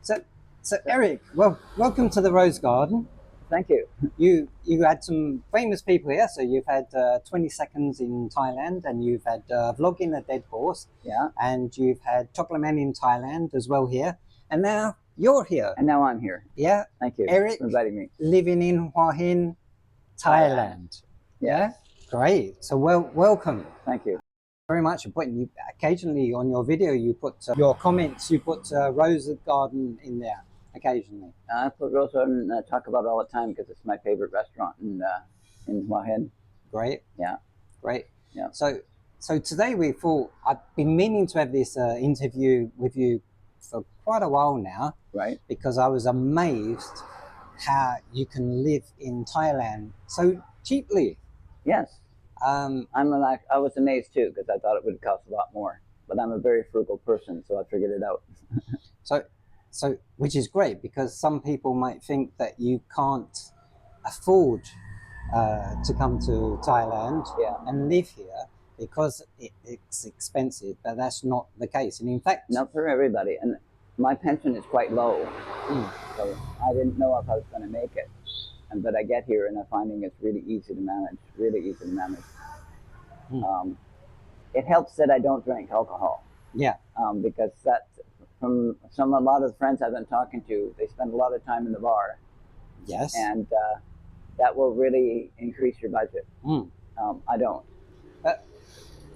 So, so Eric, well, welcome to the Rose Garden. Thank you. You had some famous people here. So you've had 20 seconds in Thailand, and you've had vlogging a dead horse, Yeah. and you've had Chocolate Man in Thailand as well here, and now you're here. And now I'm here. Yeah, Thank you Eric, for inviting me. living in Hua Hin, Thailand. Yeah, great. So welcome. Thank you. Very much. But you occasionally on your video you put your comments. You put Rose Garden in there occasionally. I put Rose Garden and talk about it all the time because it's my favorite restaurant in Hua Hin. Great. Yeah. Great. Yeah. So today we thought I've been meaning to have this interview with you for quite a while now. Right. Because I was amazed how you can live in Thailand so cheaply. Yes. I was amazed too because I thought it would cost a lot more. But I'm a very frugal person, so I figured it out. So which is great because some people might think that you can't afford to come to Thailand and live here because it's expensive, but that's not the case. And in fact, not for everybody. And my pension is quite low, so I didn't know if I was going to make it. But I get here and I'm finding it's really easy to manage. Really easy to manage. It helps that I don't drink alcohol. Yeah. Because that, from a lot of the friends I've been talking to, they spend a lot of time in the bar. Yes. And that will really increase your budget. I don't. But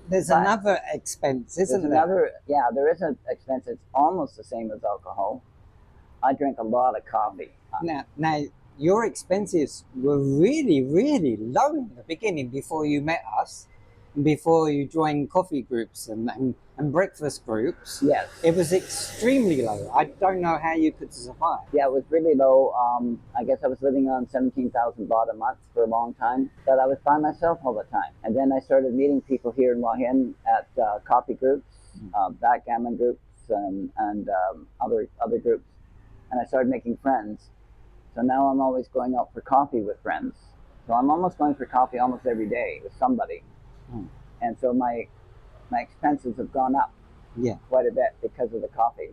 there's another expense, isn't there? There is an expense. It's almost the same as alcohol. I drink a lot of coffee. Now your expenses were really, really low in the beginning before you met us, before you joined coffee groups and breakfast groups. Yes. It was extremely low. I don't know how you could survive. Yeah, it was really low. I guess I was living on 17,000 baht a month for a long time, but I was by myself all the time. And then I started meeting people here in Hua Hin at coffee groups, backgammon groups, and other groups. And I started making friends. So now I'm always going out for coffee with friends. So I'm almost going for coffee almost every day with somebody. And so my expenses have gone up quite a bit because of the coffee.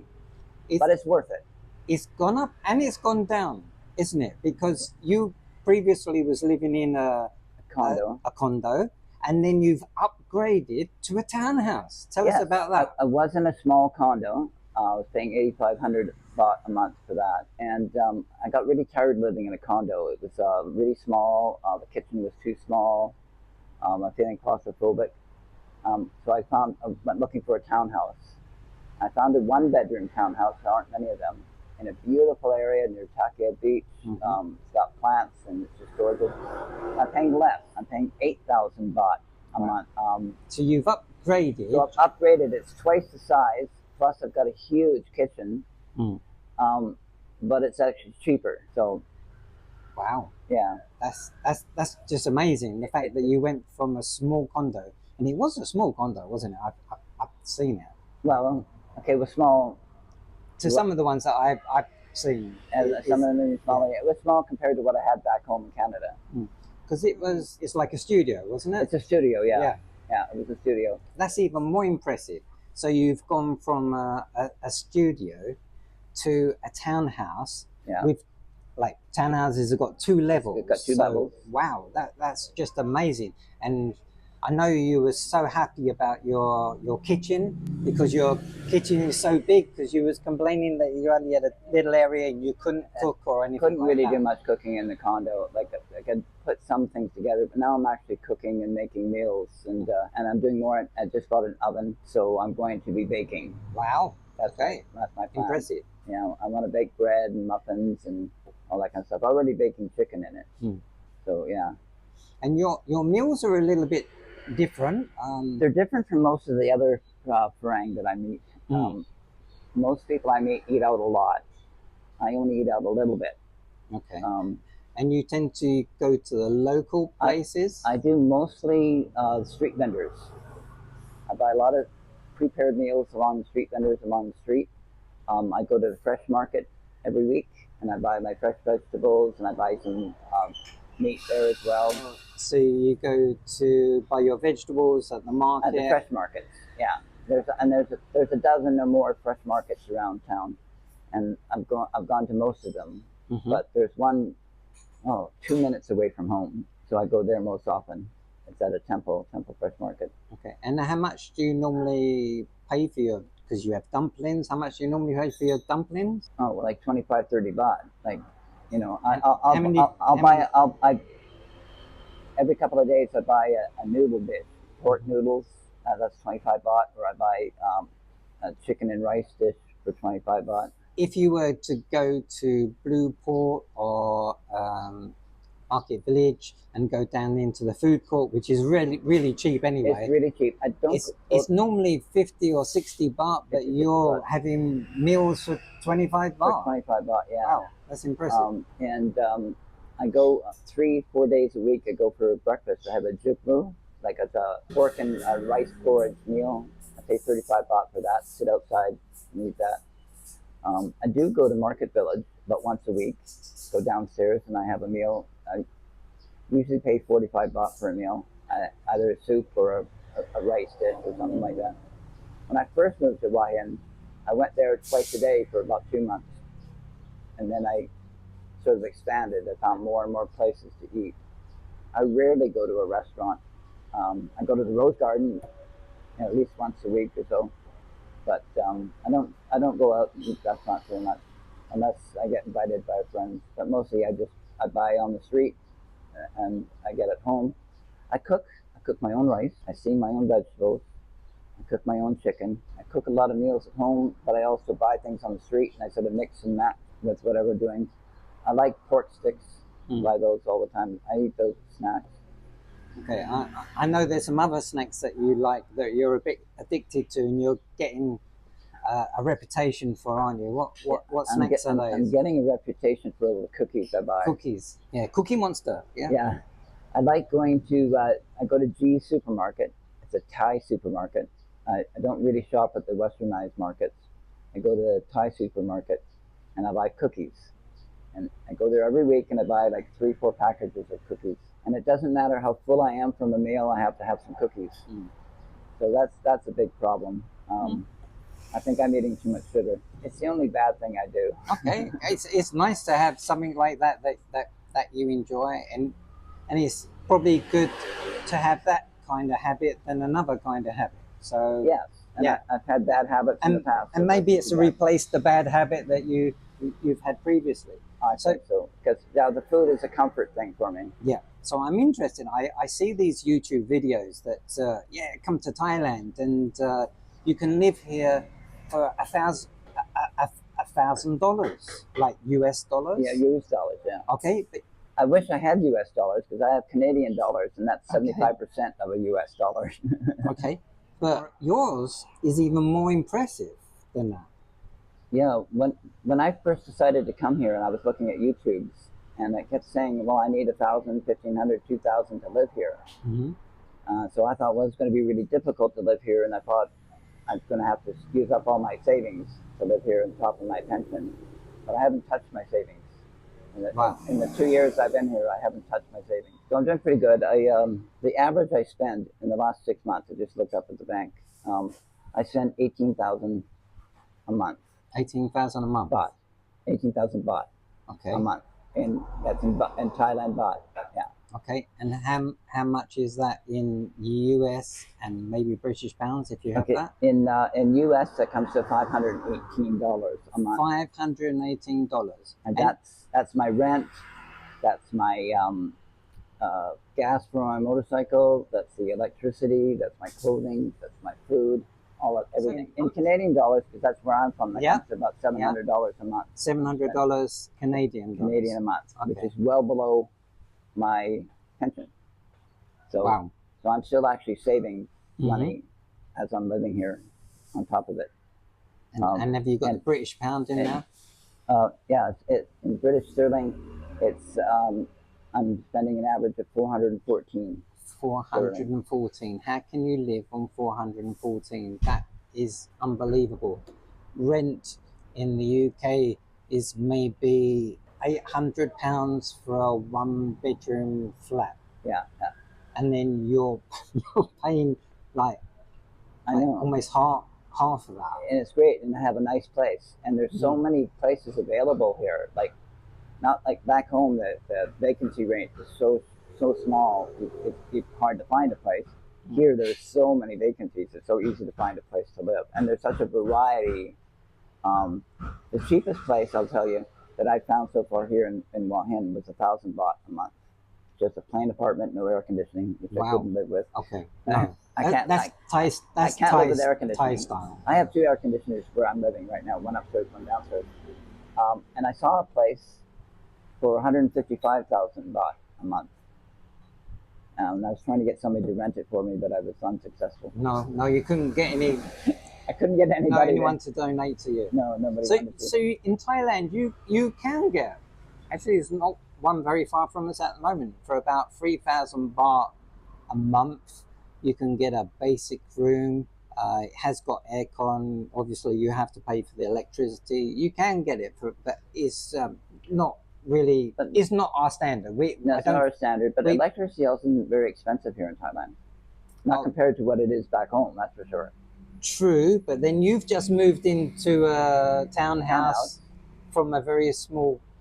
But it's worth it. It's gone up and it's gone down, isn't it? Because you previously was living in a condo, and then you've upgraded to a townhouse. Tell us about that. I was in a small condo. I was paying 8,500 baht a month for that. And I got really tired living in a condo. It was really small. The kitchen was too small. I'm feeling claustrophobic. So I went looking for a townhouse. I found a one-bedroom townhouse. There aren't many of them. In a beautiful area near Takea Beach. It's got plants and it's just gorgeous. I'm paying less. I'm paying 8,000 baht a month. So you've upgraded. So I've upgraded. It's twice the size. Plus, I've got a huge kitchen, but it's actually cheaper. So, wow, yeah, that's just amazing. The fact that you went from a small condo, and it was a small condo, wasn't it? I've seen it. Well, okay, it was small. To some of the ones that I've seen, some of them are smaller. It was small compared to what I had back home in Canada. Because it's like a studio, wasn't it? It's a studio, yeah. It was a studio. That's even more impressive. So you've gone from a studio to a townhouse with, like, townhouses have got 2 levels. It's got 2 levels. Wow, that's just amazing. And I know you were so happy about your kitchen because your kitchen is so big, because you was complaining that you only had a little area and you couldn't cook or anything. Couldn't really do much cooking in the condo. Like I could put some things together, but now I'm actually cooking and making meals, and I'm doing more. I just bought an oven, so I'm going to be baking. Wow, that's my plan. Impressive. Yeah, I want to bake bread and muffins and all that kind of stuff. I'm already baking chicken in it. So yeah. And your meals are a little bit different. They're different from most of the other farang that I meet. Most people I meet eat out a lot. I only eat out a little bit. Okay. And you tend to go to the local places? I do mostly street vendors. I buy a lot of prepared meals along the street vendors along the street. I go to the fresh market every week and I buy my fresh vegetables and I buy some meat there as well. So you go to buy your vegetables at the market? At the fresh markets, yeah. There's a dozen or more fresh markets around town. And I've gone to most of them, Mm-hmm. but there's one 2 minutes away from home, so I go there most often. It's at a Temple Fresh Market. Okay. And how much do you normally pay for your? Because you have dumplings. How much do you normally pay for your dumplings? Oh, well, like 25, 30 baht. Like, you know, I every couple of days I buy a noodle dish, pork noodles. That's 25 baht, or I buy a chicken and rice dish for 25 baht. If you were to go to Blue Port or Market Village and go down into the food court, which is really cheap anyway. It's really cheap. I don't. It's normally 50 or 60 baht, but you're having meals for 25 baht. For 25 baht, yeah. Wow, that's impressive. I go 3-4 days a week. I go for breakfast. I have a jukmu, like it's a pork and rice porridge meal. I pay 35 baht for that. Sit outside and eat that. I do go to Market Village about once a week. Go downstairs and I have a meal. I usually pay 45 baht for a meal, either a soup or a rice dish or something like that. When I first moved to Hua Hin, I went there twice a day for about 2 months. And then I sort of expanded. I found more and more places to eat. I rarely go to a restaurant. I go to the Rose Garden at least once a week or so. But I don't go out and eat restaurants very much unless I get invited by friends. But mostly I buy on the street and I get at home. I cook my own rice. I steam my own vegetables. I cook my own chicken. I cook a lot of meals at home, but I also buy things on the street and I sort of mix and match with whatever we're doing. I like pork sticks. I buy those all the time. I eat those snacks. Okay, I know there's some other snacks that you like that you're a bit addicted to, and you're getting a reputation for, aren't you? What snacks are those? I'm getting a reputation for all the cookies I buy. Cookies, yeah, Cookie Monster, yeah. Yeah, I like going to. I go to G's supermarket. It's a Thai supermarket. I don't really shop at the westernized markets. I go to the Thai supermarket, and I buy cookies. And I go there every week, and I buy like 3-4 packages of cookies. And it doesn't matter how full I am from a meal, I have to have some cookies. So that's a big problem. I think I'm eating too much sugar. It's the only bad thing I do. Okay, it's nice to have something like that you enjoy, and it's probably good to have that kind of habit than another kind of habit. So yes, and I've had bad habits in the past. And maybe it's to replace the bad habit that you've had previously. I think so, because the food is a comfort thing for me. Yeah. So I'm interested. I see these YouTube videos that come to Thailand and you can live here for $1,000, like US dollars. Yeah, US dollars. Yeah. Okay. But, I wish I had US dollars because I have Canadian dollars, and that's 75% of a US dollar. Okay, but yours is even more impressive than that. Yeah, when I first decided to come here, and I was looking at YouTube's, and I kept saying, well, I need 1,000, 1,500, 2,000 to live here. So I thought, well, it's going to be really difficult to live here, and I thought I'm going to have to use up all my savings to live here on top of my pension. But I haven't touched my savings. In the 2 years I've been here, I haven't touched my savings. So I'm doing pretty good. The average I spend in the last 6 months, I just looked up at the bank, I spend 18,000 a month. 18,000 a month? Baht. 18,000 baht a month. That's in Thailand baht, yeah. Okay, and how much is that in US and maybe British pounds if you have that? In US, that comes to $518 a month. $518. And that's my rent, that's my gas for my motorcycle, that's the electricity, that's my clothing, that's my food, everything. In Canadian dollars, because that's where I'm from, that comes to about $700 a month. $700 Canadian a month, which is well below my pension. So I'm still actually saving money as I'm living here on top of it. And have you got the British pound in now? Yeah, in British sterling, it's I'm spending an average of 414. 414. How can you live on 414? That is unbelievable. Rent in the UK is maybe £800 for a 1-bedroom flat. Yeah. And then you're paying like I know almost half of that. And it's great, and I have a nice place. And there's so many places available here. Like, not like back home, the vacancy rate is so small. It's hard to find a place. Here, there's so many vacancies. It's so easy to find a place to live, and there's such a variety. The cheapest place, I'll tell you, that I found so far here in Hua Hin was 1,000 baht a month. Just a plain apartment, no air conditioning, which I couldn't live with. Okay, no, I can't. That's Thai. I can't live with air conditioning. Thai style. I have 2 air conditioners where I'm living right now, one upstairs, one downstairs. And I saw a place for 155,000 baht a month. And I was trying to get somebody to rent it for me, but I was unsuccessful. No, you couldn't get any. I couldn't get anybody. Anyone to donate to you. No, nobody wanted to. So in Thailand, you can get. Actually, there's not one very far from us at the moment. For about 3,000 baht a month, you can get a basic room. It has got aircon. Obviously, you have to pay for the electricity. You can get it, but it's not really. But it's not our standard. That's not our standard. But electricity also isn't very expensive here in Thailand. Not compared to what it is back home. That's for sure. True, but then you've just moved into a townhouse from a very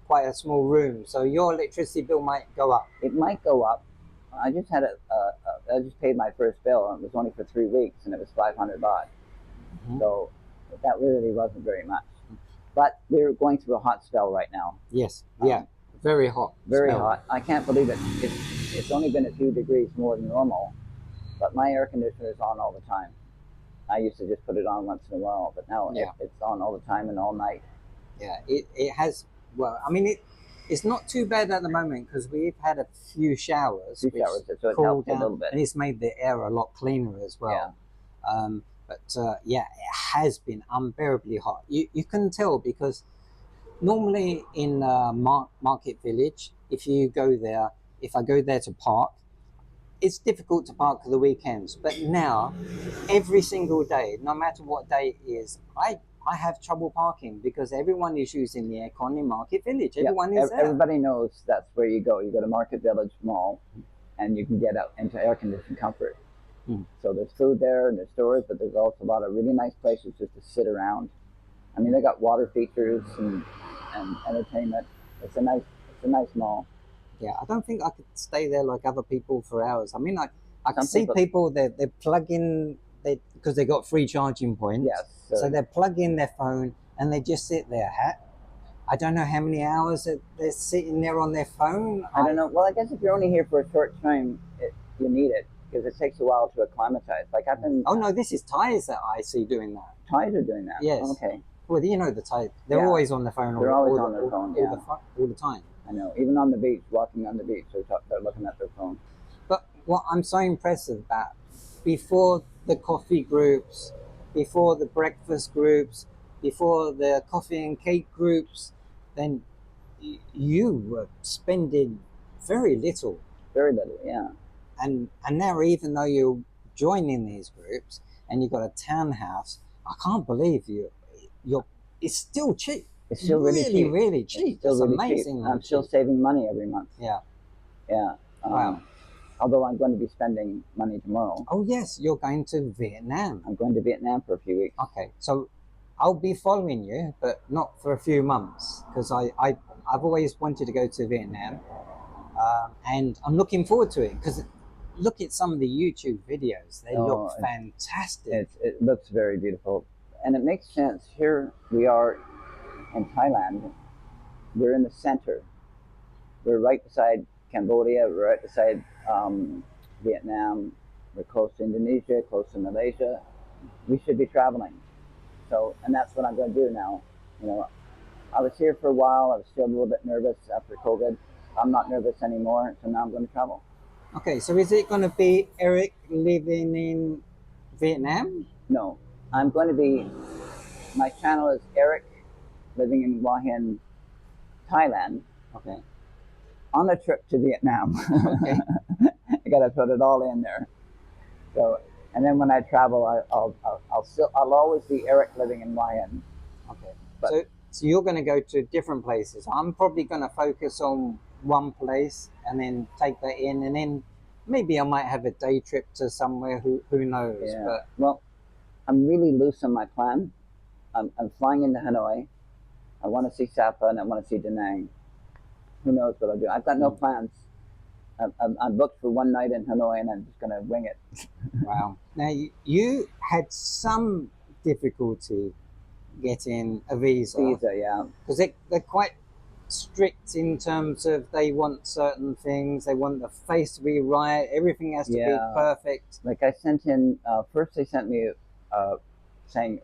quite a small room, so your electricity bill might go up. It might go up. I just had I just paid my first bill, and it was only for 3 weeks, and it was 500 baht. So that really wasn't very much. But we're going through a hot spell right now. Yes, very hot. Very hot. I can't believe it. It's only been a few degrees more than normal, but my air conditioner is on all the time. I used to just put it on once in a while, but now it's on all the time and all night. Yeah, it has. Well, I mean, it's not too bad at the moment because we've had a few showers. So it helped a little bit. And it's made the air a lot cleaner as well. Yeah. It has been unbearably hot. You can tell because normally in Market Village, if I go there to park, it's difficult to park for the weekends. But now, every single day, no matter what day it is, I have trouble parking because everyone is using the aircon in Market Village. Everyone is there. Everybody knows that's where you go. You go to Market Village Mall, and you can get out into air-conditioned comfort. So there's food there, and there's stores, but there's also a lot of really nice places just to sit around. I mean, they got water features and entertainment. It's a nice mall. Yeah, I don't think I could stay there like other people for hours. I mean, I can see people they plug in because they got free charging points. Yes. So they plug in their phone and they just sit there. I don't know how many hours that they're sitting there on their phone. I don't know. Well, I guess if you're only here for a short time, you need it because it takes a while to acclimatize. Like I've been. Oh no, this is Thais that I see doing that. Thais are doing that. Yes. Okay. Well, you know the Thai. They're always on the phone. They're always on their phone. All the time. I know. Even on the beach, walking on the beach, they're looking at their phone. But what I'm so impressed about, before the coffee groups, before the breakfast groups, before the coffee and cake groups, then you were spending very little. Very little, yeah. And now, even though you're joining these groups and you've got a townhouse, I can't believe it's still cheap. It's still really cheap. It's really amazing. Cheap. I'm still saving money every month. Yeah. Wow. Although I'm going to be spending money tomorrow. Oh yes, you're going to Vietnam. I'm going to Vietnam for a few weeks. Okay, so I'll be following you, but not for a few months because I've always wanted to go to Vietnam, and I'm looking forward to it because look at some of the YouTube videos. They look fantastic. It looks very beautiful, and it makes sense. Here we are in Thailand. We're in the center. We're right beside Cambodia. We're right beside Vietnam. We're close to Indonesia, close to Malaysia. We should be traveling. So, and that's what I'm going to do now. You know, I was here for a while. I was still a little bit nervous after COVID. I'm not nervous anymore, so now I'm going to travel. Okay, so is it going to be Eric living in Vietnam? No, I'm going to be, my channel is Eric living in Hua Hin, Thailand. Okay. On a trip to Vietnam. Okay. I got to put it all in there. So, and then when I travel, I'll always be Eric living in Hua Hin. Okay. But, so you're going to go to different places. I'm probably going to focus on one place and then take that in, and then maybe I might have a day trip to somewhere. Who knows? Yeah. But well, I'm really loose on my plan. I'm flying into Hanoi. I want to see Sapa and I want to see Da Nang. Who knows what I'll do? I've got no plans. I'm booked for one night in Hanoi and I'm just going to wing it. Wow. Now, you had some difficulty getting a visa. Yeah. Because they're quite strict in terms of they want certain things. They want the face to be right. Everything has to be perfect. Like I sent in, first they sent me saying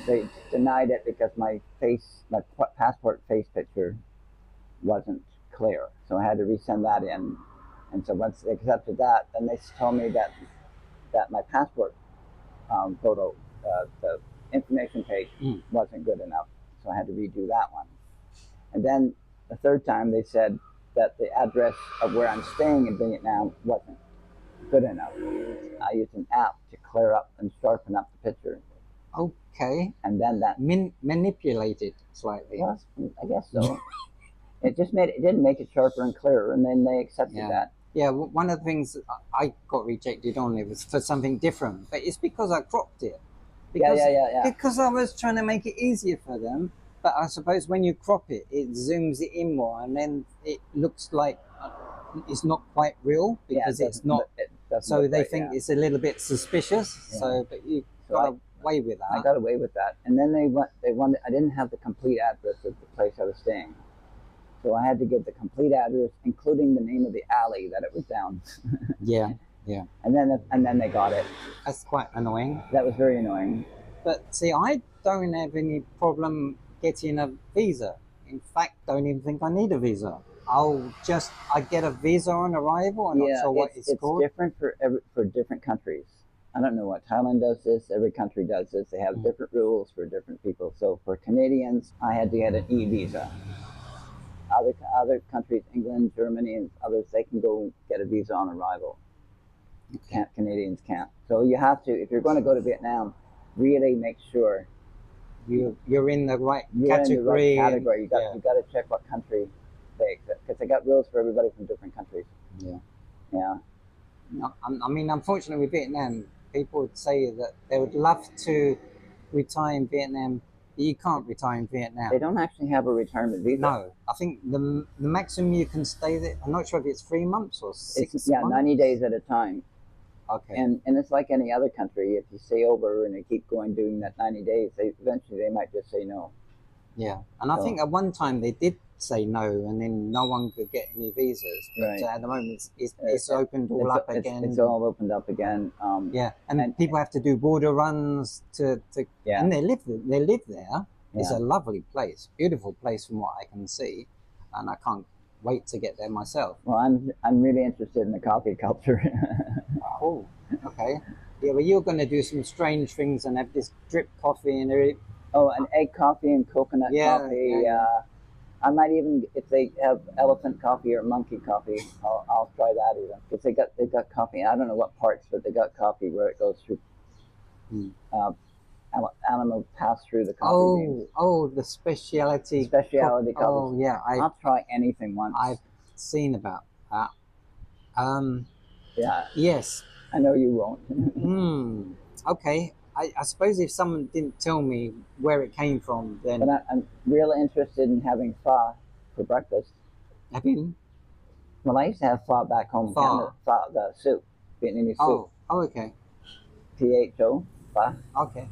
they denied it because my passport face picture wasn't clear. So I had to resend that in. And so once they accepted that, then they told me that my passport photo, the information page wasn't good enough. So I had to redo that one. And then the third time they said that the address of where I'm staying in Vietnam wasn't good enough. I used an app to clear up and sharpen up the picture. Okay. And then that manipulated slightly. Well, I guess so. It didn't make it sharper and clearer, and then they accepted that. Yeah, one of the things I got rejected on it was for something different, but it's because I cropped it. Because I was trying to make it easier for them. But I suppose when you crop it, it zooms it in more, and then it looks like it's not quite real because it's not. So they think it's a little bit suspicious. Yeah. So, but you got away with that. I got away with that, and then they wanted. I didn't have the complete address of the place I was staying, so I had to give the complete address, including the name of the alley that it was down. Yeah. And then they got it. That's quite annoying. That was very annoying. But see, I don't have any problem getting a visa. In fact, don't even think I need a visa. I get a visa on arrival. I'm not sure what it's called. It's different for different countries. I don't know what Thailand does this. Every country does this. They have different rules for different people. So for Canadians, I had to get an e-visa. Other countries, England, Germany, and others, they can go get a visa on arrival. Canadians can't. So you have to, if you're going to go to Vietnam, really make sure you're in the right category. You got to check what country they accept, because they got rules for everybody from different countries. Yeah. No, I mean, unfortunately, with Vietnam, people would say that they would love to retire in Vietnam, but you can't retire in Vietnam. They don't actually have a retirement visa. No, I think the maximum you can stay there. I'm not sure if it's 3 months or 6 months. 90 days at a time. Okay. And it's like any other country. If you stay over and they keep doing that 90 days, eventually they might just say no. Yeah, and I think at one time they did say no, and then no one could get any visas. But at the moment, it's opened all up again. It's all opened up again. And people have to do border runs to and they live there. It's a lovely place, beautiful place from what I can see, and I can't wait to get there myself. Well, I'm really interested in the coffee culture. Oh, okay. Yeah, well, you're going to do some strange things and have this drip coffee and everything. Oh, an egg coffee and coconut coffee. I might even, if they have elephant coffee or monkey coffee, I'll try that even. Because they got coffee. I don't know what parts, but they got coffee where it goes through. Animals pass through the coffee beans. Oh, the specialty coffee. Oh, yeah. I'll try anything once. I've seen about that. Yeah. Yes. I know you won't. Okay. I suppose if someone didn't tell me where it came from, then... But I'm really interested in having pho for breakfast. Have you? Well, I used to have pho back home. Pho? The soup. Vietnamese soup. Oh, okay. Pho. Pho. Okay.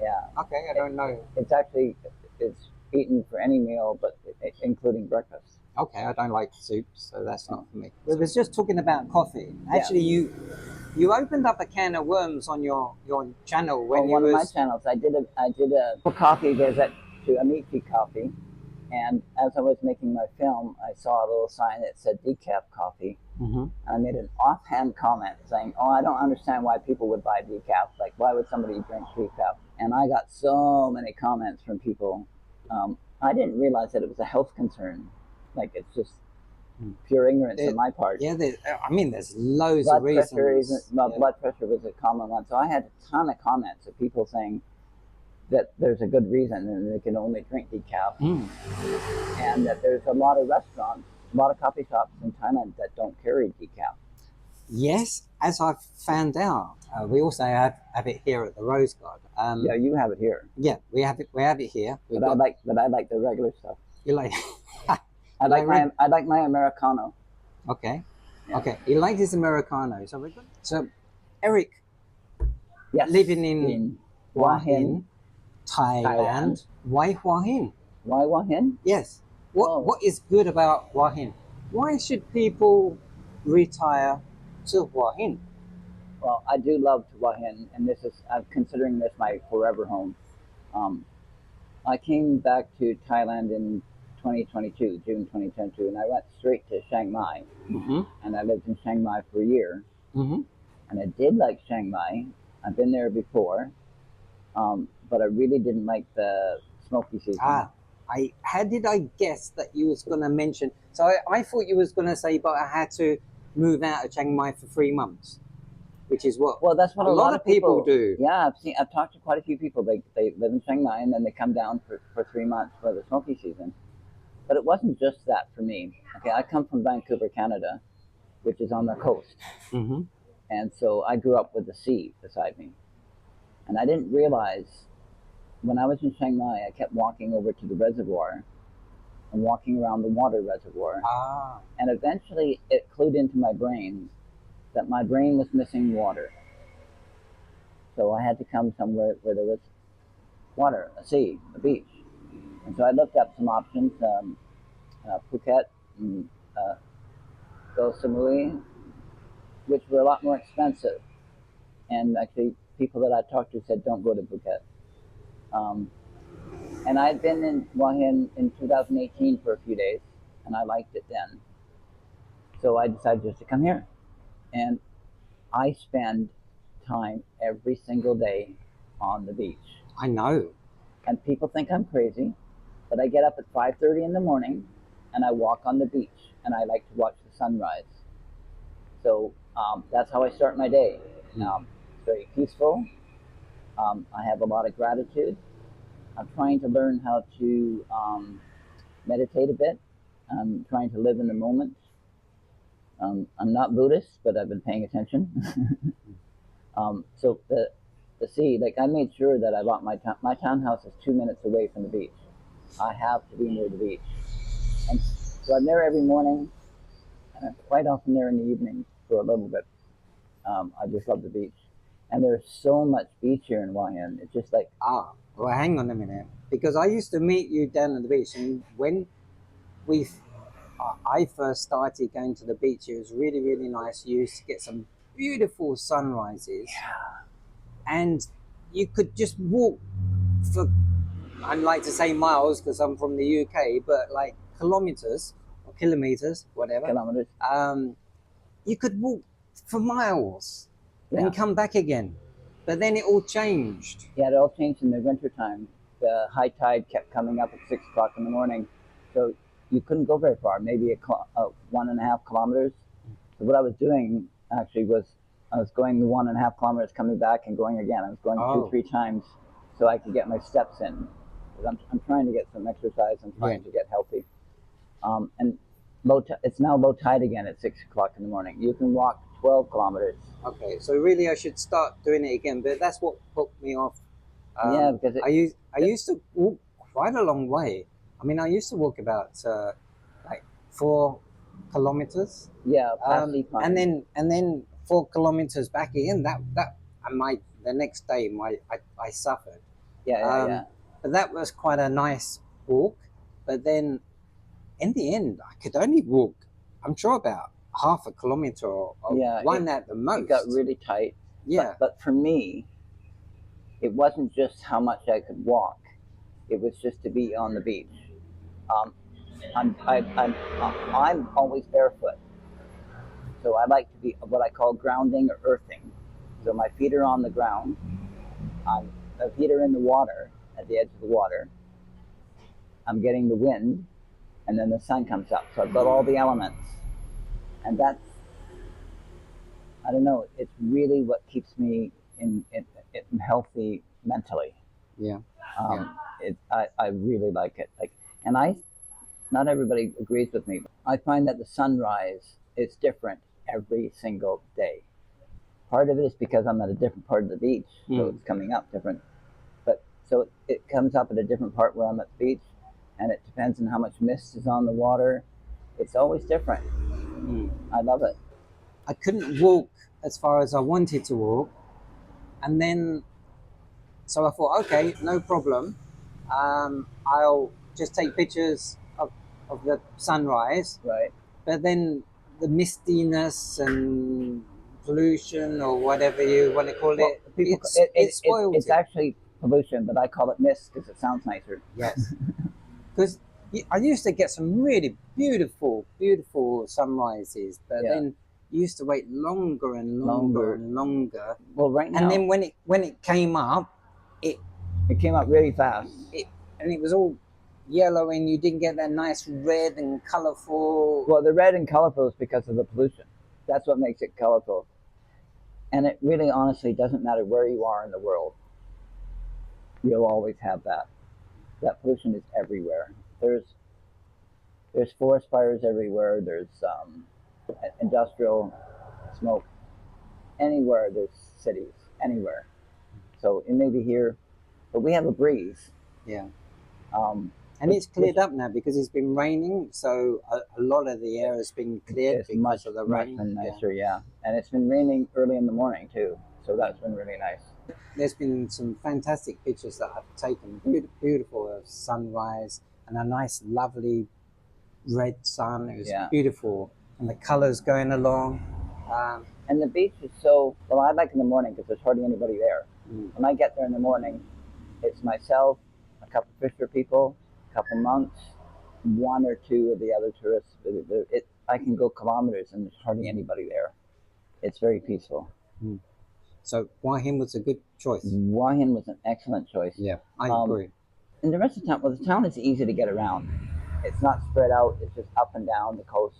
Yeah. Okay, I don't know. It's eaten for any meal, but including breakfast. Okay, I don't like soup, so that's not for me. We was just talking about coffee. Actually, you opened up a can of worms on your channel when one of my channels. I did a coffee visit to Amici Coffee, and as I was making my film, I saw a little sign that said decaf coffee. And I made an offhand comment saying, "Oh, I don't understand why people would buy decaf. Like, why would somebody drink decaf?" And I got so many comments from people. I didn't realize that it was a health concern. Like, it's just pure ignorance on my part. Yeah, there's loads of reasons. Blood pressure was a common one. So I had a ton of comments of people saying that there's a good reason and they can only drink decaf. And that there's a lot of restaurants, a lot of coffee shops in Thailand that don't carry decaf. Yes, as I've found out, we also have it here at the Rose Garden. Yeah, you have it here. Yeah, we have it. We have it here. But I like the regular stuff. You like? I like my Americano. Okay. Yeah. Okay. He likes his Americano. So we're good. So, Eric, Yes. living in Hua Hin, Thailand. Why Hua Hin? Why Hua Hin? Yes. Oh. What is good about Hua Hin? Why should people retire to Hua Hin? Well, I do love Hua Hin, and I'm considering this my forever home. I came back to Thailand in 2022, June 2022, and I went straight to Chiang Mai, and I lived in Chiang Mai for a year, and I did like Chiang Mai. I've been there before, but I really didn't like the smoky season. How did I guess that you was gonna mention? So I thought you was gonna say, but I had to move out of Chiang Mai for 3 months, which is what. Well, that's what a lot of people do. Yeah, I've talked to quite a few people. They live in Chiang Mai and then they come down for 3 months for the smoky season. But it wasn't just that for me. Okay, I come from Vancouver, Canada, which is on the coast, and so I grew up with the sea beside me, and I didn't realize when I was in Chiang Mai, I kept walking over to the reservoir and walking around the water reservoir, and eventually it clued into my brain that my brain was missing water. So I had to come somewhere where there was water, a sea, a beach. And so I looked up some options, Phuket and Koh Samui, which were a lot more expensive. And actually, people that I talked to said, don't go to Phuket. And I'd been in Hua Hin in 2018 for a few days, and I liked it then. So I decided just to come here. And I spend time every single day on the beach. I know. And people think I'm crazy, but I get up at 5:30 in the morning and I walk on the beach, and I like to watch the sunrise. So that's how I start my day. It's very peaceful. I have a lot of gratitude. I'm trying to learn how to meditate a bit. I'm trying to live in the moment. I'm not Buddhist, but I've been paying attention. So the sea, like I made sure that I bought my townhouse is 2 minutes away from the beach. I have to be near the beach. And so I'm there every morning, and I'm quite often there in the evening for a little bit. I just love the beach. And there's so much beach here in Hua Hin. It's just like, well, hang on a minute. Because I used to meet you down at the beach, and when I first started going to the beach, it was really, really nice. You used to get some beautiful sunrises. yeah, And you could just walk for, I'd like to say miles because I'm from the UK, but like kilometers or kilometers, whatever. kilometers. You could walk for miles and come back again. But then it all changed. Yeah, it all changed in the winter time. The high tide kept coming up at 6 o'clock in the morning. So you couldn't go very far, maybe 1.5 kilometers. So what I was doing actually was I was going the 1.5 kilometers, coming back and going again. I was going 2-3 times so I could get my steps in. I'm trying to get some exercise. I'm trying to get healthy. And it's now low tide again at 6 o'clock in the morning. You can walk 12 kilometers. Okay, so really I should start doing it again, but that's what put me off. Because I used to walk quite a long way. I mean, I used to walk about like 4 kilometers. Yeah, and then 4 kilometers back again. The next day I suffered. Yeah. But that was quite a nice walk. But then in the end, I could only walk, I'm sure, about half a kilometer or one at the most. It got really tight. Yeah. But for me, it wasn't just how much I could walk. It was just to be on the beach. I'm always barefoot. So I like to be what I call grounding or earthing. So my feet are on the ground. My feet are in the water, at the edge of the water. I'm getting the wind, and then the sun comes up. So I've got all the elements. And that's, I don't know, it's really what keeps me in healthy mentally. Yeah. I really like it. Not everybody agrees with me. I find that the sunrise is different every single day. Part of it is because I'm at a different part of the beach, so it's coming up different. But so it comes up at a different part where I'm at the beach, and it depends on how much mist is on the water. It's always different. I love it. I couldn't walk as far as I wanted to walk, and then so I thought, okay, no problem. I'll just take pictures of the sunrise. Right. But then the mistiness and pollution or whatever you want to call Well, it, people, it spoils it's it. actually pollution, but I call it mist because it sounds nicer. Yes. Because I used to get some really beautiful, beautiful sunrises, but then you used to wait longer and longer and longer. Well, right now, And then when it came up, it came up really fast. And it was all yellow, and you didn't get that nice red and colorful. Well, the red and colorful is because of the pollution. That's what makes it colorful. And it really, honestly, doesn't matter where you are in the world. You'll always have that. That pollution is everywhere. There's forest fires everywhere. There's industrial smoke. Anywhere there's cities, anywhere. So it may be here, but we have a breeze. Yeah. And it's cleared up now because it's been raining, so a lot of the air has been cleared because of the rain. Much nicer, yeah. And it's been raining early in the morning too, so that's been really nice. There's been some fantastic pictures that I've taken, beautiful of sunrise and a nice, lovely red sun. It was beautiful, and the colours going along. And the beach is so well. I like in the morning because there's hardly anybody there. When I get there in the morning, it's myself, a couple of fisher people, a couple monks, one or two of the other tourists. I can go kilometers and there's hardly anybody there. It's very peaceful. So Hua Hin was a good choice. Hua Hin was an excellent choice. Yeah, I agree. And the rest of the town, well, the town is easy to get around. It's not spread out. It's just up and down the coast.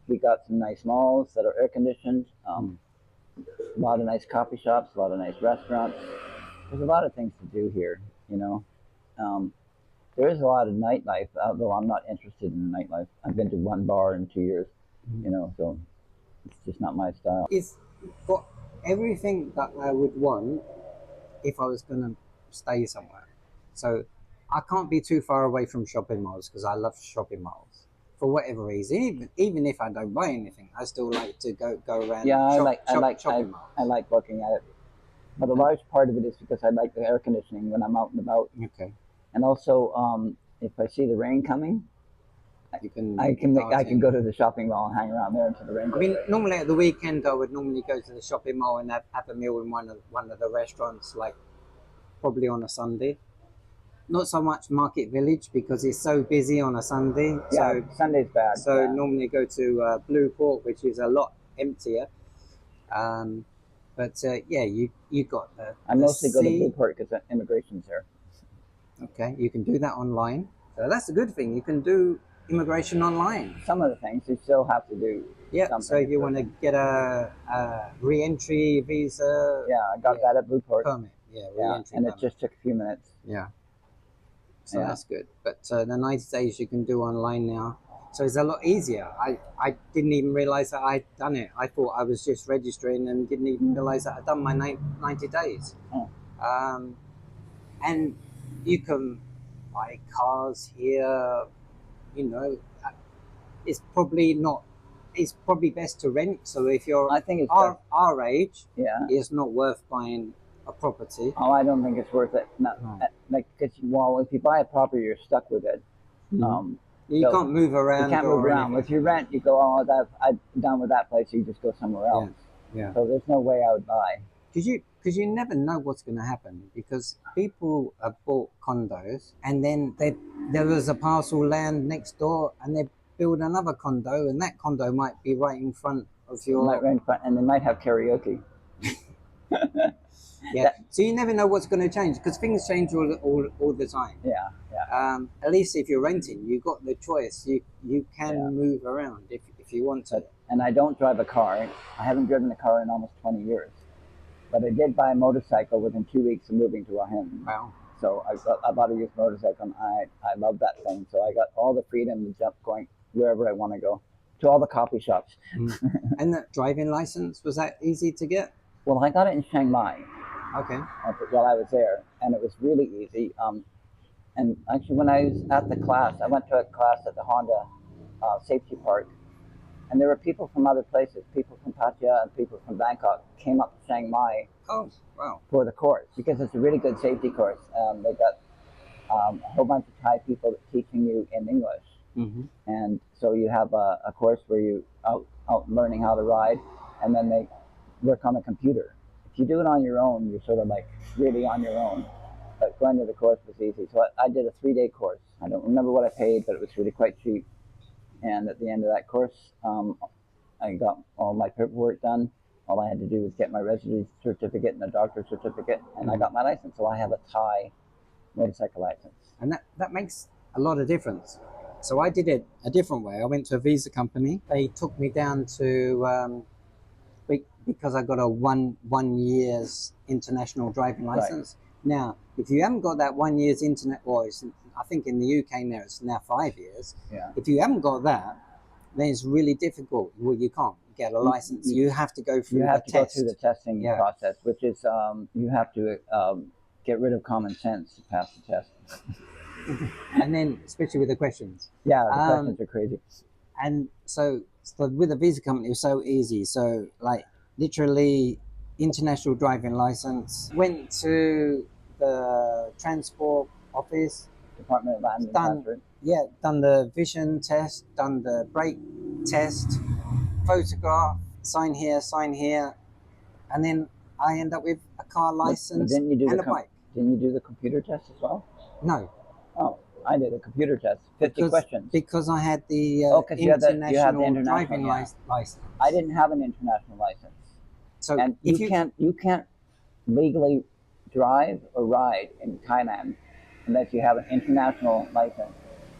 We got some nice malls that are air conditioned. A lot of nice coffee shops, a lot of nice restaurants. There's a lot of things to do here, you know. There is a lot of nightlife, although I'm not interested in nightlife. I've been to one bar in 2 years, you know, so it's just not my style. It's got everything that I would want if I was going to stay somewhere. So I can't be too far away from shopping malls because I love shopping malls. For whatever reason, even if I don't buy anything, I still like to go around. Yeah, I like shopping malls. I like looking at it, but a large part of it is because I like the air conditioning when I'm out and about. Okay. And also, if I see the rain coming, I can go to the shopping mall and hang around there until the rain goes. I mean, normally at the weekend, I would normally go to the shopping mall and have a meal in one of the restaurants, like probably on a Sunday. Not so much Market Village because it's so busy on a Sunday. Yeah, so Sunday's bad. So normally go to Blue Port, which is a lot emptier. But yeah, you got the. I mostly go to Blue Port because immigration's there. Okay, you can do that online. So that's a good thing. You can do immigration online. Some of the things you still have to do. Yeah. So if you want to get a re-entry visa. Yeah, I got that at Blue Port. Permit. Yeah, re-entry and permit. It just took a few minutes. Yeah. So that's good. But the 90 days you can do online now. So it's a lot easier. I didn't even realize that I'd done it. I thought I was just registering and didn't even realize that I'd done my 90 days. And you can buy cars here, you know. It's probably best to rent. So if you're I think it's our age, it's not worth buying a property. Oh, I don't think it's worth it. Like, if you buy a property, you're stuck with it. You can't move around. You can't move around. If you rent, you go, I'm done with that place. You just go somewhere else. Yeah. So there's no way I would buy. Because you never know what's going to happen. Because people have bought condos, and then there was a parcel land next door, and they build another condo, and that condo might be right in front of your. Right in front, and they might have karaoke. Yeah. So you never know what's going to change because things change all the time. Yeah. At least if you're renting, you got the choice. You can move around if you want to. And I don't drive a car. I haven't driven a car in almost 20 years. But I did buy a motorcycle within 2 weeks of moving to Hua Hin. Wow. So I bought a used motorcycle, and I love that thing. So I got all the freedom to jump going wherever I want to go. to all the coffee shops. And that driving license, was that easy to get? Well, I got it in Chiang Mai Okay. while I was there, and it was really easy. And actually, when I was at the class, I went to a class at the Honda safety park, and there were people from other places, people from Pattaya and people from Bangkok came up to Chiang Mai Oh, wow. for the course because it's a really good safety course. They got a whole bunch of Thai people teaching you in English. Mm-hmm. And so you have a course where you out learning how to ride, and then they work on the computer. If you do it on your own, you're sort of like really on your own. But going to the course was easy. So I did a 3-day course. I don't remember what I paid, but it was really quite cheap. And at the end of that course, I got all my paperwork done. All I had to do was get my residency certificate and a doctor's certificate, and I got my license. So I have a Thai motorcycle license. And that makes a lot of difference. So I did it a different way. I went to a visa company. They took me down to because I got a one year's international driving license. Right. Now, if you haven't got that 1 year's I think in the UK now it's now 5 years. Yeah. If you haven't got that, then it's really difficult. Well, you can't get a license. You have to go through the test. Go through the testing process, which is you have to get rid of common sense to pass the test. And then, especially with the questions. Yeah, the questions are crazy. And so with the visa company, it was so easy. So, like, literally, international driving license. Went to the transport office. Department of Land and Transport. Yeah, done the vision test, done the brake test, photograph, sign here, and then I end up with a car license and a bike. Didn't you do the computer test as well? No. Oh, I did a computer test, 50 questions. Because I had the international driving license. I didn't have an international license. So and you can't legally drive or ride in Thailand unless you have an international license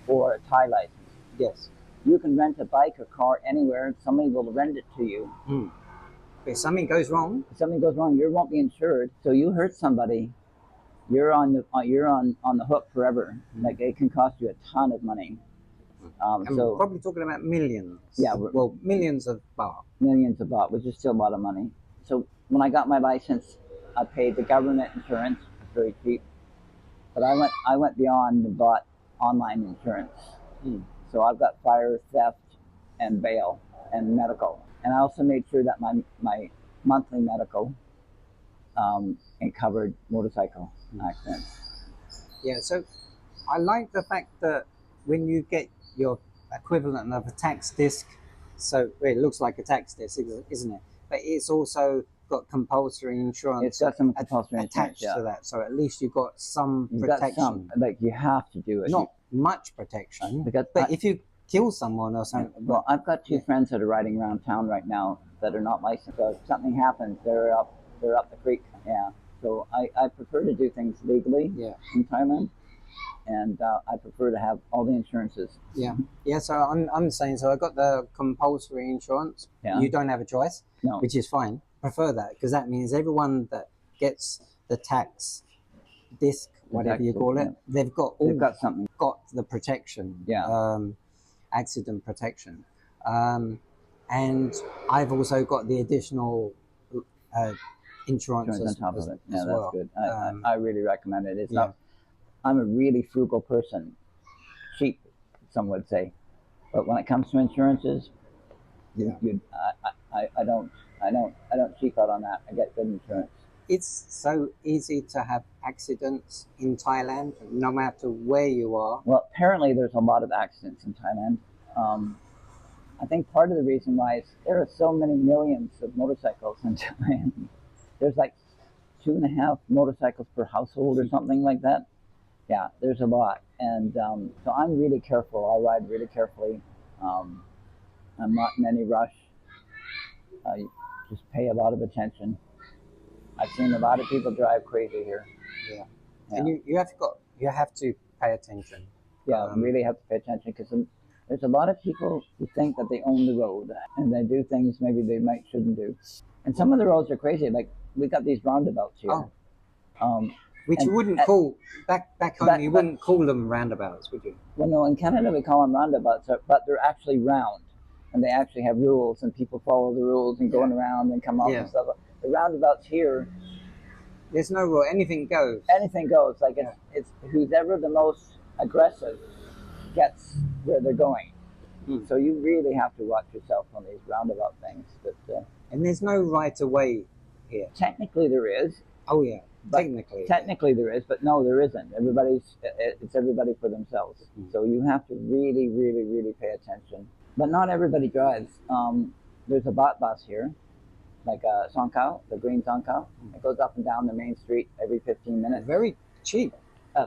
or a Thai license. Yes. You can rent a bike or car anywhere, and somebody will rent it to you. If something goes wrong, you won't be insured. So you hurt somebody, you're on the hook forever. Like, it can cost you a ton of money. And we're probably talking about millions. Yeah. Well, millions of baht. Millions of baht, which is still a lot of money. So when I got my license, I paid the government insurance, very cheap. But I went beyond and bought online insurance. So I've got fire, theft, and bail, and medical. And I also made sure that my monthly medical it covered motorcycle accidents. Yeah, so I like the fact that when you get your equivalent of a tax disc, so it looks like a tax disc, isn't it? But it's also got compulsory insurance. It's got some compulsory attached to that, so at least you've got some protection. Like, you have to do it. Not much protection, but if you kill someone or something. Well, I've got two friends that are riding around town right now that are not licensed. So if something happens, they're up the creek. Yeah. So I prefer to do things legally in Thailand, and I prefer to have all the insurances. Yeah. So I'm saying, so I got the compulsory insurance. Yeah. You don't have a choice, no, which is fine. Prefer that, because that means everyone that gets the tax disc, whatever you call it, they've got the protection. Yeah. Accident protection. And I've also got the additional insurance on top of it. Yeah, that's good. I really recommend it. It's not. I'm a really frugal person, cheap, some would say, but when it comes to insurances, I don't cheap out on that. I get good insurance. It's so easy to have accidents in Thailand, no matter where you are. Well, apparently there's a lot of accidents in Thailand. I think part of the reason why is there are so many millions of motorcycles in Thailand. There's like 2.5 motorcycles per household or something like that. Yeah, there's a lot. And so I'm really careful. I ride really carefully. I'm not in any rush. I just pay a lot of attention. I've seen a lot of people drive crazy here. Yeah. And you have to pay attention. Yeah, really have to pay attention, because there's a lot of people who think that they own the road, and they do things maybe they shouldn't do. And some of the roads are crazy. Like, we got these roundabouts here. Which you wouldn't call back home. You wouldn't call them roundabouts, would you? Well, no. In Canada, we call them roundabouts, but they're actually round. and they actually have rules, and people follow the rules and going around and come up and stuff. The roundabouts here, there's no rule. Anything goes. Anything goes. Like it's who's ever the most aggressive gets where they're going. So you really have to watch yourself on these roundabout things. But and there's no right of way here. Technically there is. Oh yeah, technically there is, but no, there isn't. It's everybody for themselves. So you have to really, really, really pay attention. But not everybody drives. There's a bot bus here, like a Songkao, the green Songkao. It goes up and down the main street every 15 minutes. Very cheap.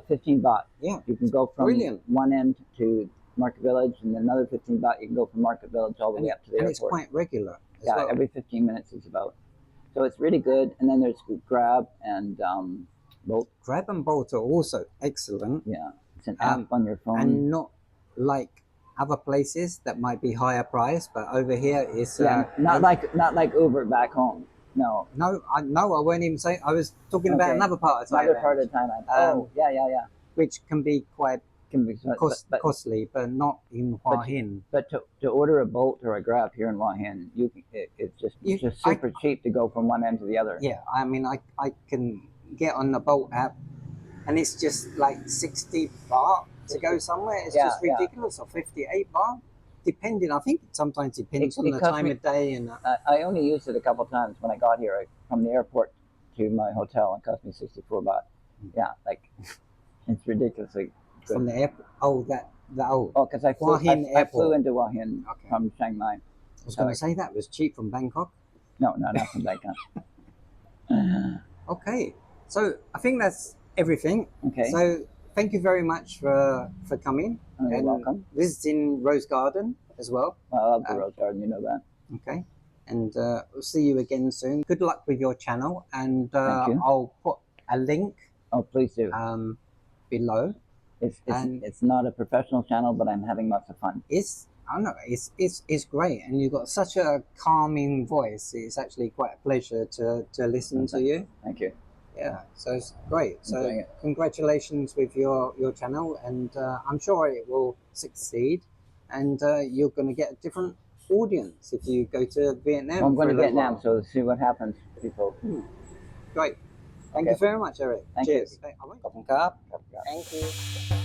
15 baht. Yeah. You can go from one end to Market Village, and then another 15 baht. You can go from Market Village all the way up to the airport. And it's quite regular. Yeah, every 15 minutes is about. So it's really good. And then there's Grab and Bolt. Grab and Bolt are also excellent. Yeah, it's an app on your phone. And not like other places that might be higher price, but over here it's not like Uber back home. No, I won't even say. I was talking about another part of Thailand. Another part of Thailand. Yeah. Which can be quite costly, but not in Hua Hin. But to order a Bolt or a Grab here in Hua Hin, it's just super cheap to go from one end to the other. Yeah, I mean, I can get on the Bolt app, and it's just like 60 baht to go somewhere. It's just ridiculous, or 58 baht, depending. I think it sometimes depends on the time of day. And I only used it a couple times when I got here from the airport to my hotel. It cost me 64 baht. Yeah, like it's ridiculously. Good. From the airport? Because I flew into Hua Hin from Chiang Mai. I was going to say that was cheap from Bangkok. No, not from Bangkok. Okay, so I think that's everything. Okay. So thank you very much for coming. You're welcome. Visiting Rose Garden as well. I love the Rose Garden, you know that. Okay, and we'll see you again soon. Good luck with your channel, and I'll put a link. Oh, please do. Below. It's not a professional channel, but I'm having lots of fun. I don't know, it's great, and you've got such a calming voice. It's actually quite a pleasure to listen to you. Thank you. Yeah, so it's great. So congratulations with your channel, and I'm sure it will succeed, and you're going to get a different audience if you go to Vietnam. Well, I'm going to Vietnam, so see what happens, people. Great. Thank you very much, Eric. Thank Cheers. you. Thank you.